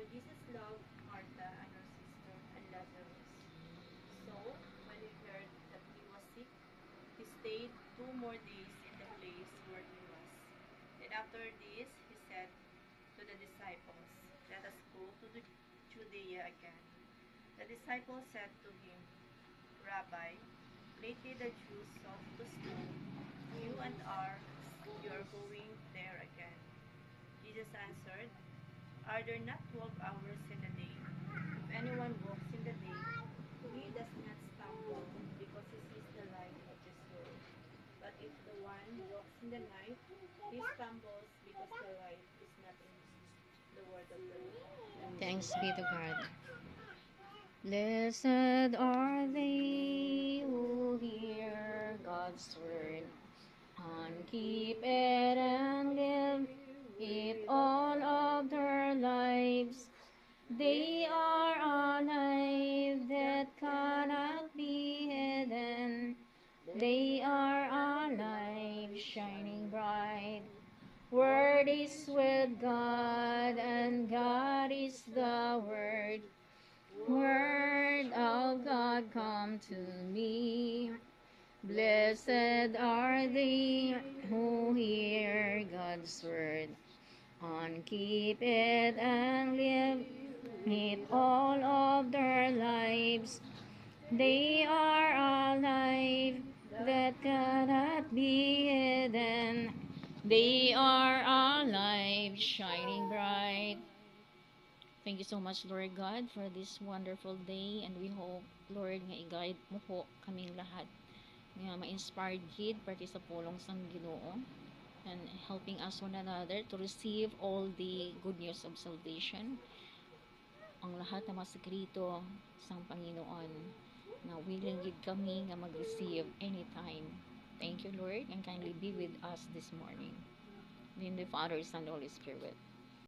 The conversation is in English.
Jesus loved Martha and her sister and Lazarus. So, when he heard that he was sick, he stayed 2 more days in the place where he was. Then after this, he said to the disciples, "Let us go to the Judea again." The disciples said to him, "Rabbi, lately the Jews sought to stone you and you are going there again." Jesus answered, "Are there not 12 hours in a day? If anyone walks in the day, he does not stumble because he sees the light of this world. But if the one walks in the night, he stumbles because the light is not in him." The word of the Lord. Thanks be to God. Blessed are they who hear God's word and keep it and live it all of their lives. They are a light that cannot be hidden. They are a light shining bright. Word is with God, and God is the Word. Word of God come to me. Blessed are they who hear God's word and keep it and live it all of their lives. They are alive that cannot be hidden. They are alive, shining bright. Thank you so much, Lord God, for this wonderful day, and we hope, Lord, nga i-guide mo po kaming lahat nga ma-inspired gid pati sa pulong sang Ginoo, and helping us one another to receive all the good news of salvation, ang lahat ng mga sekreto sang Panginoon, na willing gid kami nga mag-receive anytime. Thank you, Lord, and kindly be with us this morning. In the Father, Son, and Holy Spirit.